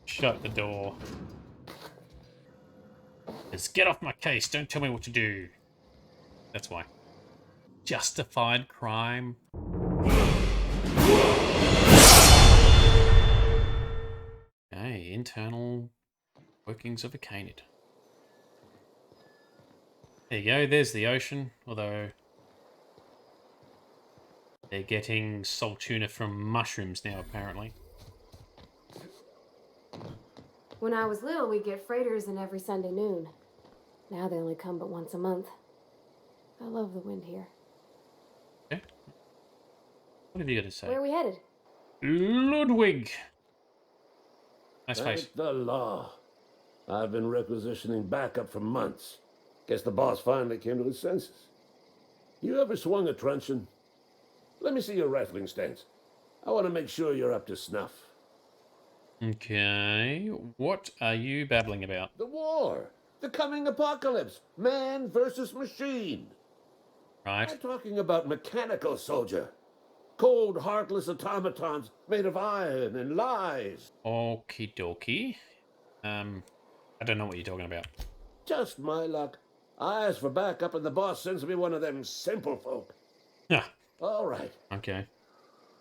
Shut the door. Just get off my case. Don't tell me what to do. That's why. Justified crime. Okay, internal workings of a canid. There you go, there's the ocean, although they're getting salt tuna from mushrooms now, apparently. When I was little, we'd get freighters in every Sunday noon. Now they only come but once a month. I love the wind here. Okay. What have you got to say? Where are we headed? Ludwig! Nice face. Thank the law. I've been requisitioning backup for months. Guess the boss finally came to his senses. You ever swung a truncheon? Let me see your rifling stance. I want to make sure you're up to snuff. Okay, what are you babbling about? The war. The coming apocalypse. Man versus machine. Right. I'm talking about mechanical soldier. Cold, heartless automatons made of iron and lies. Okie dokie. I don't know what you're talking about. Just my luck. I ask for backup and the boss sends me one of them simple folk. Yeah. All right. Okay.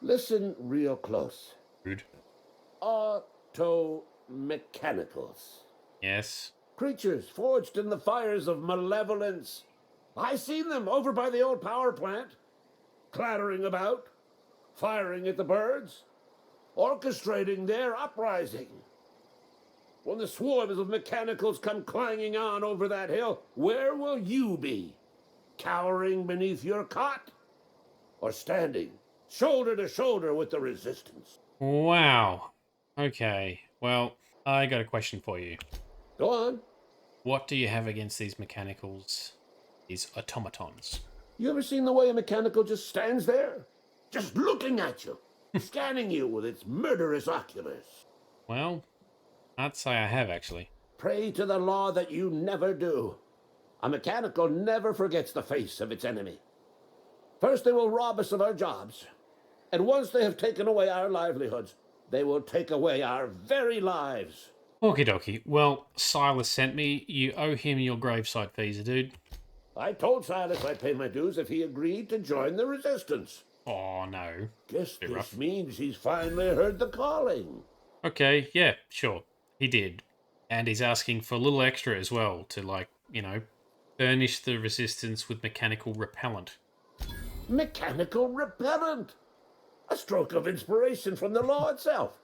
Listen real close. Rude. Automechanicals. Yes. Creatures forged in the fires of malevolence. I seen them over by the old power plant. Clattering about. Firing at the birds. Orchestrating their uprising. When the swarms of mechanicals come clanging on over that hill, where will you be? Cowering beneath your cot? Or standing, shoulder to shoulder with the resistance? Wow. Okay. Well, I got a question for you. Go on. What do you have against these mechanicals, these automatons? You ever seen the way a mechanical just stands there? Just looking at you, scanning you with its murderous oculars. Well, I'd say I have, actually. Pray to the law that you never do. A mechanical never forgets the face of its enemy. First they will rob us of our jobs. And once they have taken away our livelihoods, they will take away our very lives. Okie dokie. Well, Silas sent me. You owe him your graveside fees, dude. I told Silas I'd pay my dues if he agreed to join the resistance. Oh, no. Guess Bit this rough. means he's finally heard the calling. Okay, yeah, sure. He did. And he's asking for a little extra as well to, like, you know, furnish the resistance with mechanical repellent. Mechanical repellent! A stroke of inspiration from the law itself.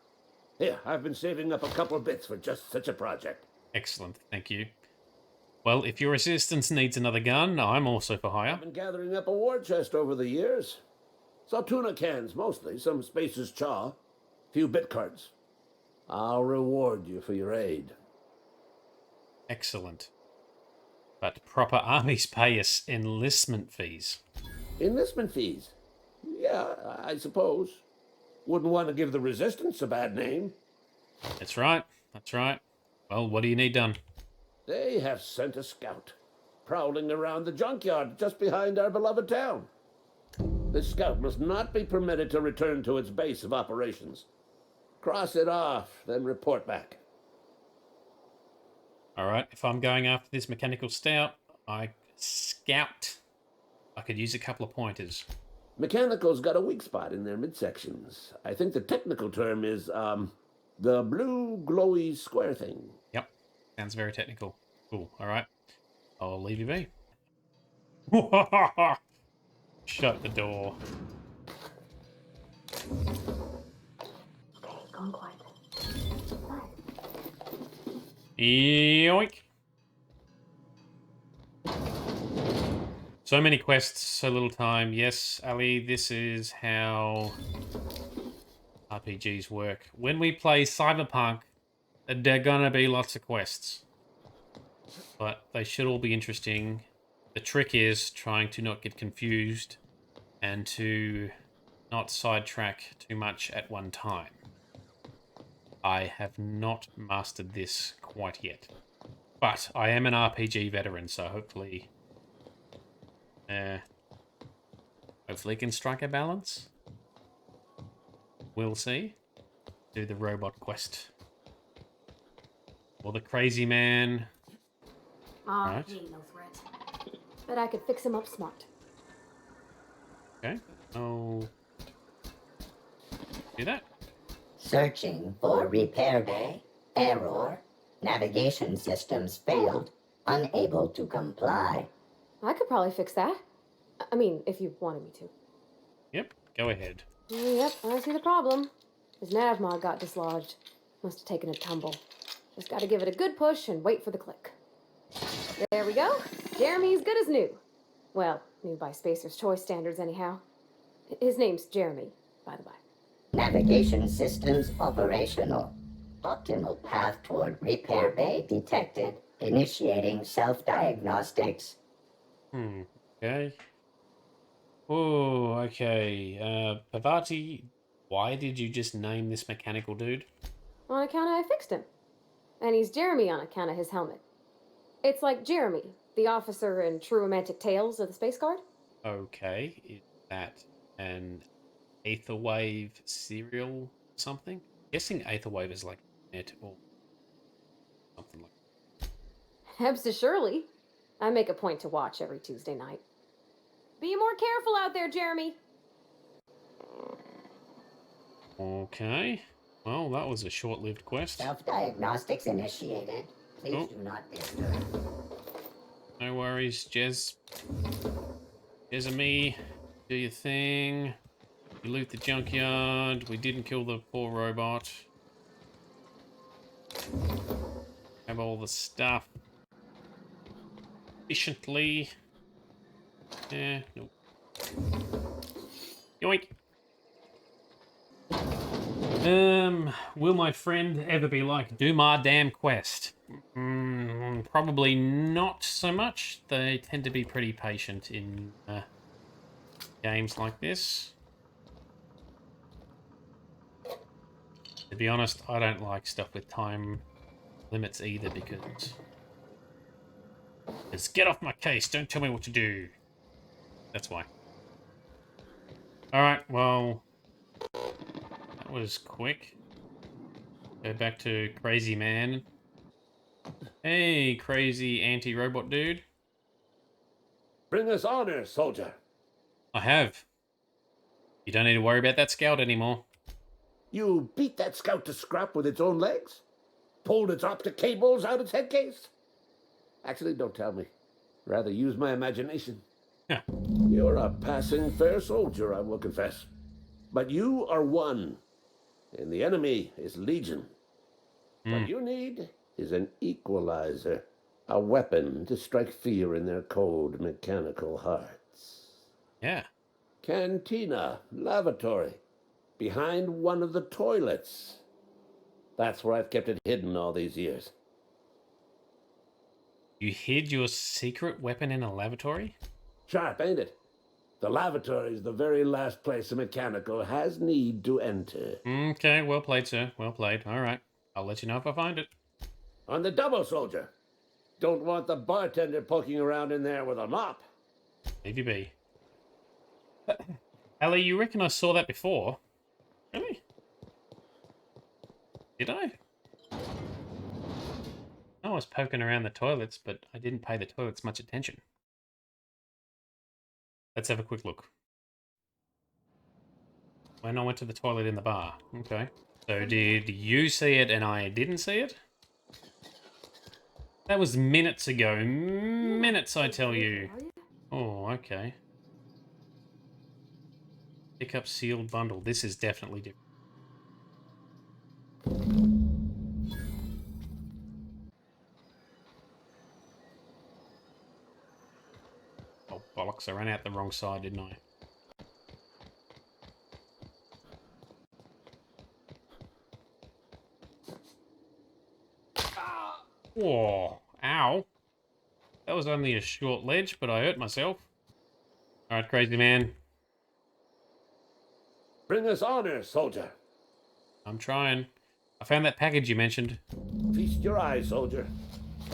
Here, I've been saving up a couple bits for just such a project. Excellent, thank you. Well, if your resistance needs another gun, I'm also for hire. I've been gathering up a war chest over the years. Saw tuna cans mostly, some Spacer's chaw, few bit cards. I'll reward you for your aid. Excellent. But proper armies pay us enlistment fees. Enlistment fees? Yeah, I suppose. Wouldn't want to give the resistance a bad name. That's right, that's right. Well, what do you need done? They have sent a scout, prowling around the junkyard just behind our beloved town. This scout must not be permitted to return to its base of operations. Cross it off, then report back. Alright, if I'm going after this mechanical scout, I could use a couple of pointers. Mechanical's got a weak spot in their midsections. I think the technical term is, the blue glowy square thing. Yep, sounds very technical. Cool, alright. I'll leave you be. Shut the door. Okay, going quiet. Yoink. So many quests, so little time. Yes, Ali, this is how RPGs work. When we play Cyberpunk, there are gonna be lots of quests. But they should all be interesting. The trick is trying to not get confused and to not sidetrack too much at one time. I have not mastered this quite yet. But I am an RPG veteran, so hopefully I can strike a balance. We'll see. do the robot quest. Or the crazy man. Ah, Right. he ain't no threat. Bet I could fix him up smart. Okay. Oh. Do that. Searching for repair bay. Error. Navigation systems failed. Unable to comply. I could probably fix that. I mean, if you wanted me to. Yep. Go ahead. Yep, I see the problem. His nav mod got dislodged. Must have taken a tumble. Just gotta give it a good push and wait for the click. There we go. Jeremy's good as new. Well, new by Spacer's Choice standards, anyhow. His name's Jeremy, by the by. Navigation systems operational. Optimal path toward repair bay detected. Initiating self-diagnostics. Okay. Oh, okay. Pavati, why did you just name this mechanical dude? On account of I fixed him. And he's Jeremy on account of his helmet. It's like Jeremy, the officer in True Romantic Tales of the Space Guard. Okay. Is that an Aetherwave serial or something? Guessing Aetherwave is like net or something like Hebs Shirley. I make a point to watch every Tuesday night. Be more careful out there, Jeremy. Okay. Well, that was a short-lived quest. Self-diagnostics initiated. Please do not disturb. No worries, Jez. Jez and me, do your thing. You loot the junkyard. We didn't kill the poor robot. Have all the stuff efficiently. Yeah, nope. Yoink. Will my friend ever be like, do my damn quest? Probably not so much. They tend to be pretty patient in games like this. To be honest, I don't like stuff with time limits either because it's get off my case, don't tell me what to do. That's why. Alright, well, that was quick. Go back to Crazy Man. Hey, crazy anti-robot dude. Bring us honor, soldier. I have. You don't need to worry about that scout anymore. You beat that scout to scrap with its own legs? Pulled its optic cables out its head case? Actually, don't tell me. Rather use my imagination. Yeah. You're a passing fair soldier, I will confess. But you are one, and the enemy is legion. What you need is an equalizer, a weapon to strike fear in their cold mechanical hearts. Yeah. Cantina, lavatory, behind one of the toilets. That's where I've kept it hidden all these years. You hid your secret weapon in a lavatory? Sharp, ain't it? The lavatory is the very last place a mechanical has need to enter. Okay, well played, sir. Well played. All right. I'll let you know if I find it. On the double, soldier. Don't want the bartender poking around in there with a mop. Leave you be. Ellie, you reckon I saw that before? Really? Did I? I was poking around the toilets, but I didn't pay the toilets much attention. Let's have a quick look. When I went to the toilet in the bar. Okay. So did you see it and I didn't see it? That was minutes ago. Minutes, I tell you. Oh, okay. Pick up sealed bundle. This is definitely different. Oh, bollocks. I ran out the wrong side, didn't I? Whoa. Ow. That was only a short ledge, but I hurt myself. Alright, crazy man. Bring us honor, soldier. I'm trying. I found that package you mentioned. Feast your eyes, soldier.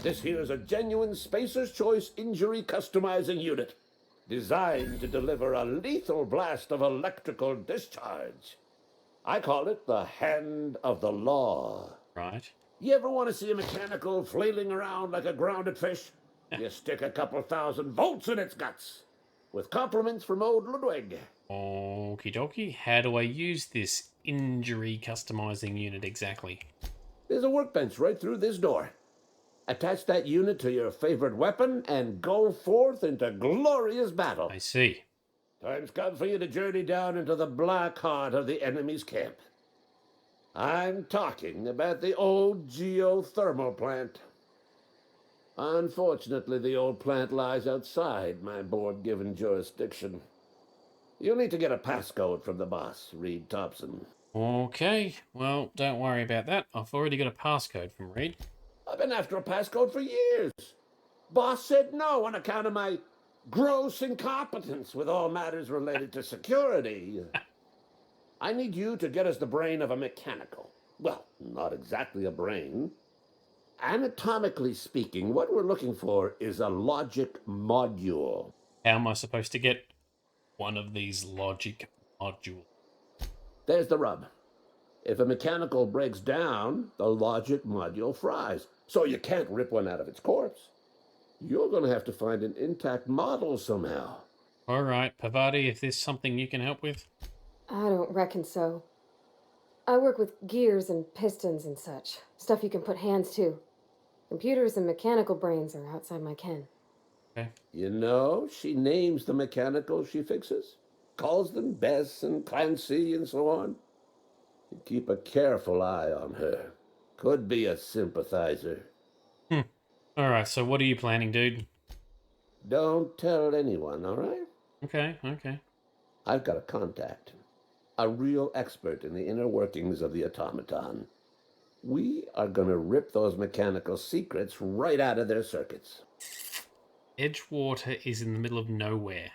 This here is a genuine Spacer's Choice injury customizing unit, designed to deliver a lethal blast of electrical discharge. I call it the hand of the law. Right. You ever want to see a mechanical flailing around like a grounded fish? You stick a couple thousand volts in its guts. With compliments from old Ludwig. Okie dokie. How do I use this injury customizing unit exactly? There's a workbench right through this door. Attach that unit to your favorite weapon and go forth into glorious battle. I see. Time's come for you to journey down into the black heart of the enemy's camp. I'm talking about the old geothermal plant. Unfortunately, the old plant lies outside my board-given jurisdiction. You'll need to get a passcode from the boss, Reed Thompson. Okay. Well, don't worry about that. I've already got a passcode from Reed. I've been after a passcode for years. Boss said no on account of my gross incompetence with all matters related to security. I need you to get us the brain of a mechanical. Well, not exactly a brain. Anatomically speaking, what we're looking for is a logic module. How am I supposed to get one of these logic modules? There's the rub. If a mechanical breaks down, the logic module fries. So you can't rip one out of its corpse. You're going to have to find an intact model somehow. All right, Pavati, if there's something you can help with. I don't reckon so. I work with gears and pistons and such. Stuff you can put hands to. Computers and mechanical brains are outside my ken. Okay. You know, she names the mechanicals she fixes. Calls them Bess and Clancy and so on. You keep a careful eye on her. Could be a sympathizer. All right, so what are you planning, dude? Don't tell anyone, all right? Okay. I've got a contact. A real expert in the inner workings of the automaton. We are going to rip those mechanical secrets right out of their circuits. Edgewater is in the middle of nowhere.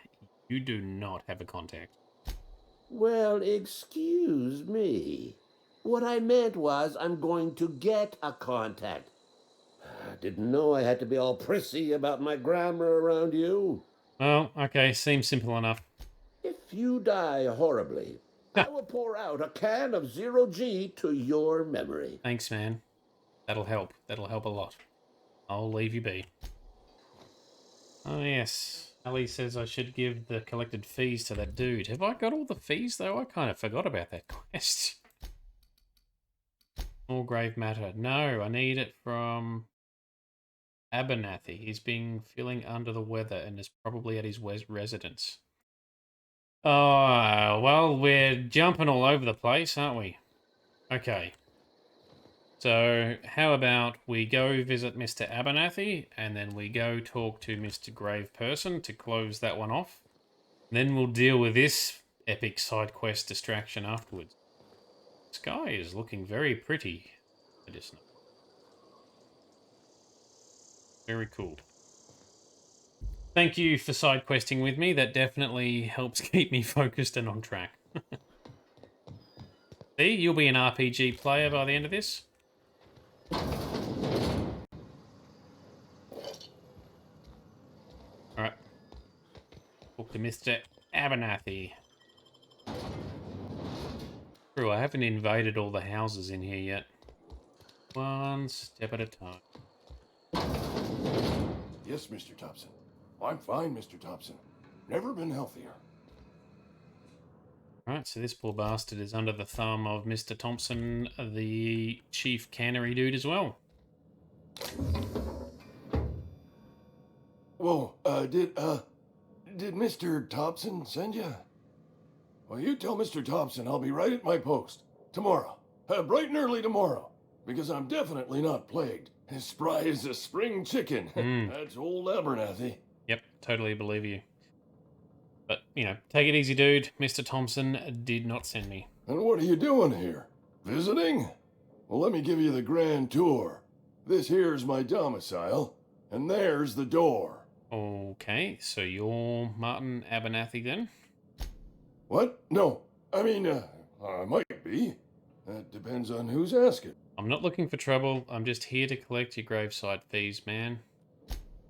You do not have a contact. Well, excuse me. What I meant was I'm going to get a contact. I didn't know I had to be all prissy about my grammar around you. Well, okay, seems simple enough. If you die horribly, I will pour out a can of 0G to your memory. Thanks, man. That'll help. That'll help a lot. I'll leave you be. Oh, yes. Ali says I should give the collected fees to that dude. Have I got all the fees, though? I kind of forgot about that quest. More grave matter. No, I need it from Abernathy. He's been feeling under the weather and is probably at his residence. Oh, well, we're jumping all over the place, aren't we? Okay. So, how about we go visit Mr. Abernathy, and then we go talk to Mr. Grave Person to close that one off. Then we'll deal with this epic side quest distraction afterwards. The sky is looking very pretty. Very cool. Thank you for side questing with me. That definitely helps keep me focused and on track. See, you'll be an RPG player by the end of this. Alright. Talk to Mr. Abernathy. True, I haven't invaded all the houses in here yet. One step at a time. Yes, Mr. Thompson. I'm fine, Mr. Thompson. Never been healthier. Alright, so this poor bastard is under the thumb of Mr. Thompson, the chief cannery dude as well. Whoa, did Mr. Thompson send you? Well, you tell Mr. Thompson I'll be right at my post. Tomorrow. Bright and early tomorrow. Because I'm definitely not plagued. As spry as a spring chicken. That's old Abernathy. Yep, totally believe you. But, you know, take it easy, dude. Mr. Thompson did not send me. And what are you doing here? Visiting? Well, let me give you the grand tour. This here's my domicile, and there's the door. Okay, so you're Martin Abernathy then? What? No. I mean, I might be. That depends on who's asking. I'm not looking for trouble. I'm just here to collect your graveside fees, man.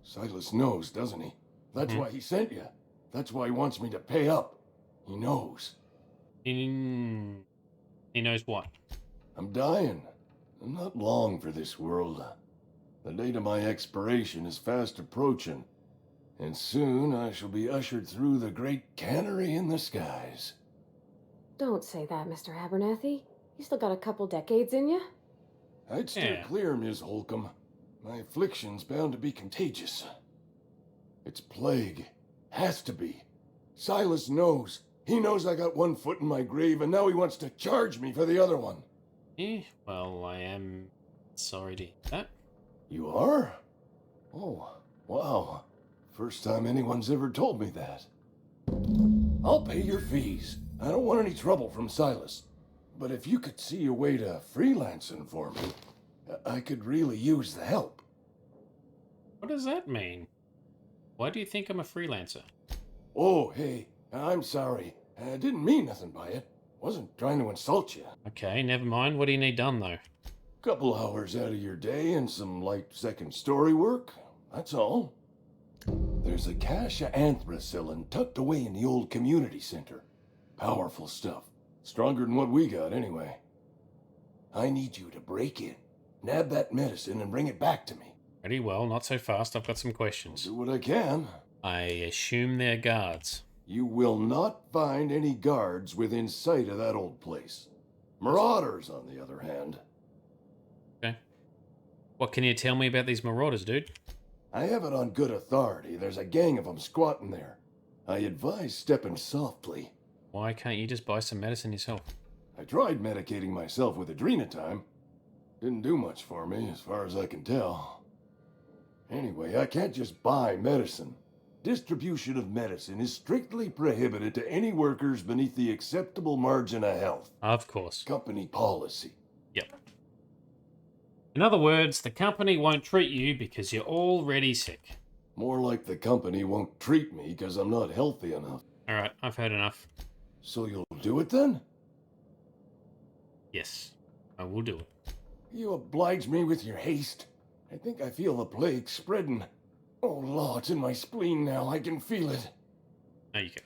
Silas knows, doesn't he? That's why he sent you. That's why he wants me to pay up. He knows. In He knows what. I'm dying. I'm not long for this world. The date of my expiration is fast approaching, and soon I shall be ushered through the great cannery in the skies. Don't say that, Mr. Abernathy. You still got a couple decades in you. I'd steer Yeah. clear, Ms. Holcomb. My affliction's bound to be contagious. It's plague. Has to be. Silas knows. He knows I got one foot in my grave, and now he wants to charge me for the other one. Well, I am sorry to hear that. You are? Oh, wow. First time anyone's ever told me that. I'll pay your fees. I don't want any trouble from Silas. But if you could see a way to freelancing for me, I could really use the help. What does that mean? Why do you think I'm a freelancer? Oh, hey, I'm sorry. I didn't mean nothing by it. Wasn't trying to insult you. Okay, never mind. What do you need done, though? Couple hours out of your day and some light second story work. That's all. There's a cache of anthracillin tucked away in the old community center. Powerful stuff. Stronger than what we got, anyway. I need you to break in, nab that medicine, and bring it back to me. Pretty well, not so fast. I've got some questions. Do what I can. I assume they're guards. You will not find any guards within sight of that old place. Marauders, on the other hand. Okay. What can you tell me about these marauders, dude? I have it on good authority. There's a gang of them squatting there. I advise stepping softly. Why can't you just buy some medicine yourself? I tried medicating myself with adrenatime. Didn't do much for me, as far as I can tell. Anyway, I can't just buy medicine. Distribution of medicine is strictly prohibited to any workers beneath the acceptable margin of health. Of course. Company policy. Yep. In other words, the company won't treat you because you're already sick. More like the company won't treat me because I'm not healthy enough. Alright, I've heard enough. So you'll do it then? Yes, I will do it. You oblige me with your haste. I think I feel the plague spreading. Oh, Law, it's in my spleen now. I can feel it. There you go.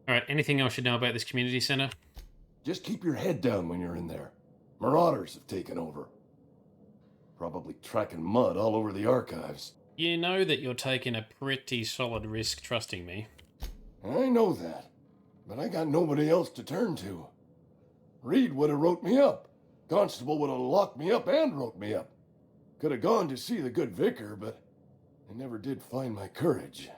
Alright, anything else you should know about this community center? Just keep your head down when you're in there. Marauders have taken over. Probably tracking mud all over the archives. You know that you're taking a pretty solid risk trusting me. I know that, but I got nobody else to turn to. Reed would have wrote me up. Constable would have locked me up and wrote me up. Could have gone to see the good vicar, but I never did find my courage.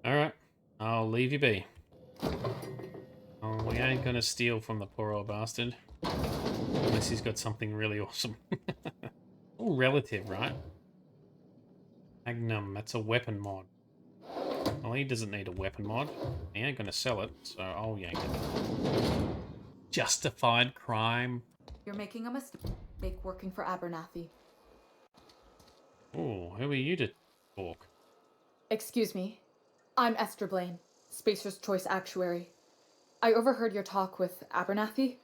Alright, I'll leave you be. Oh, we ain't gonna steal from the poor old bastard. Unless he's got something really awesome. All relative, right? Magnum, that's a weapon mod. Well, he doesn't need a weapon mod. He ain't gonna sell it, so I'll yank it. Justified crime. You're making a mistake working for Abernathy. Oh, who are you to talk? Excuse me. I'm Esther Blaine, Spacer's Choice Actuary. I overheard your talk with Abernathy.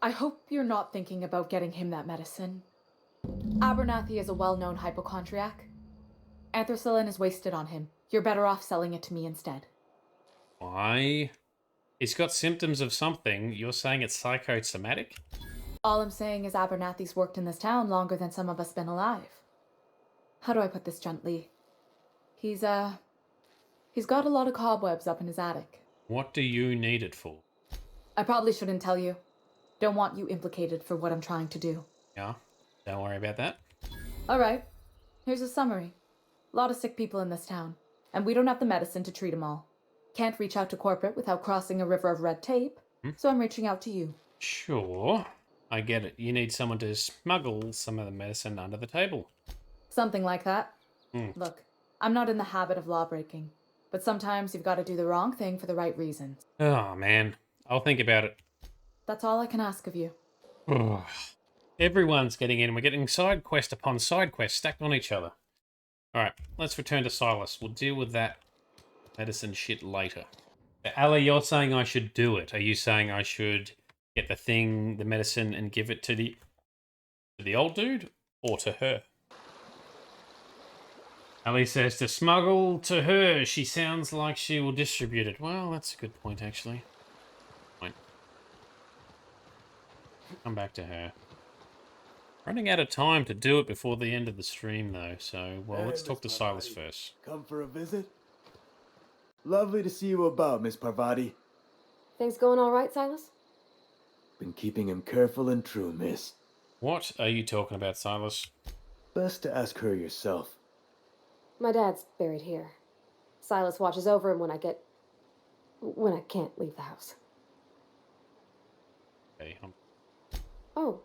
I hope you're not thinking about getting him that medicine. Abernathy is a well-known hypochondriac. Anthracillin is wasted on him. You're better off selling it to me instead. Why? He's got symptoms of something. You're saying it's psychosomatic? All I'm saying is Abernathy's worked in this town longer than some of us been alive. How do I put this gently? He's got a lot of cobwebs up in his attic. What do you need it for? I probably shouldn't tell you. Don't want you implicated for what I'm trying to do. Yeah, don't worry about that. Alright, here's a summary. A lot of sick people in this town, and we don't have the medicine to treat them all. Can't reach out to corporate without crossing a river of red tape, so I'm reaching out to you. Sure, I get it. You need someone to smuggle some of the medicine under the table. Something like that. Look, I'm not in the habit of law breaking, but sometimes you've got to do the wrong thing for the right reasons. Oh, man. I'll think about it. That's all I can ask of you. Everyone's getting in. We're getting side quest upon side quest stacked on each other. Alright, let's return to Silas. We'll deal with that medicine shit later. Ali, you're saying I should do it. Are you saying I should get the medicine, and give it to the old dude? Or to her? Ali says to smuggle to her. She sounds like she will distribute it. Well, that's a good point, actually. Come back to her. Running out of time to do it before the end of the stream, though. So, well, Hey, let's talk to Miss Silas Parvati. first. Come for a visit? Lovely to see you about, Miss Parvati. Things going all right, Silas? Been keeping him careful and true, miss. What are you talking about, Silas? Best to ask her yourself. My dad's buried here. Silas watches over him when I can't leave the house. Okay, Oh.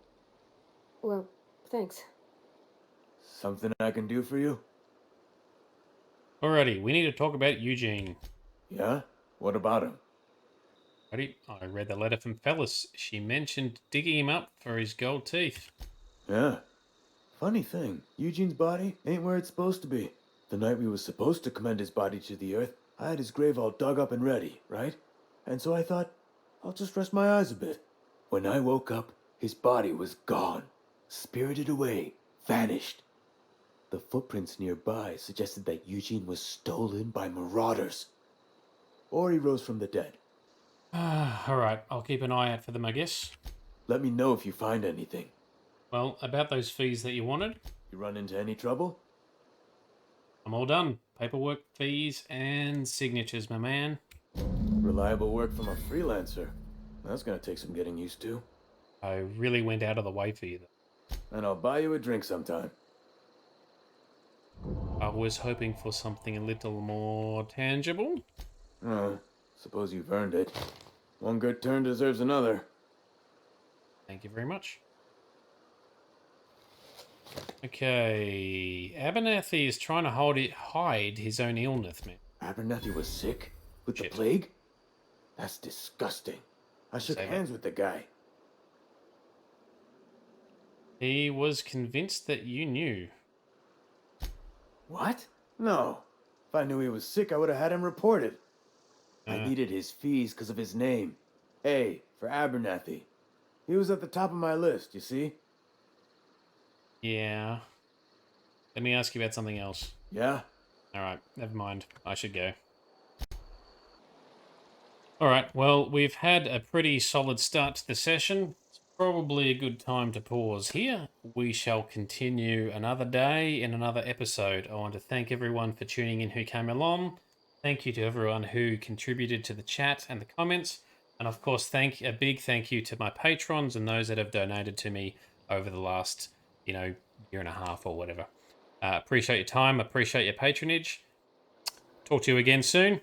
Well, thanks. Something I can do for you? Alrighty, we need to talk about Eugene. Yeah? What about him? Alrighty, I read the letter from Phyllis. She mentioned digging him up for his gold teeth. Yeah. Funny thing, Eugene's body ain't where it's supposed to be. The night we was supposed to commend his body to the earth, I had his grave all dug up and ready, right? And so I thought, I'll just rest my eyes a bit. When I woke up, his body was gone. Spirited away. Vanished. The footprints nearby suggested that Eugene was stolen by marauders. Or he rose from the dead. Alright, I'll keep an eye out for them, I guess. Let me know if you find anything. Well, about those fees that you wanted, You run into any trouble? I'm all done. Paperwork, fees, and signatures, my man. Reliable work from a freelancer. That's gonna take some getting used to. I really went out of the way for you, though. And I'll buy you a drink sometime. I was hoping for something a little more tangible. Suppose you've earned it. One good turn deserves another. Thank you very much. Okay, Abernathy is trying to hide his own illness, man. Abernathy was sick? With Shit. the plague? That's disgusting. I shook Save it. hands with the guy. He was convinced that you knew. What? No. If I knew he was sick, I would have had him reported. I needed his fees because of his name. A, for Abernathy. He was at the top of my list, you see? Yeah. Let me ask you about something else. Yeah? Alright, never mind. I should go. Alright, well, we've had a pretty solid start to the session. It's probably a good time to pause here. We shall continue another day in another episode. I want to thank everyone for tuning in who came along. Thank you to everyone who contributed to the chat and the comments. And of course, a big thank you to my patrons and those that have donated to me over the last, year and a half or whatever. Appreciate your time. Appreciate your patronage. Talk to you again soon.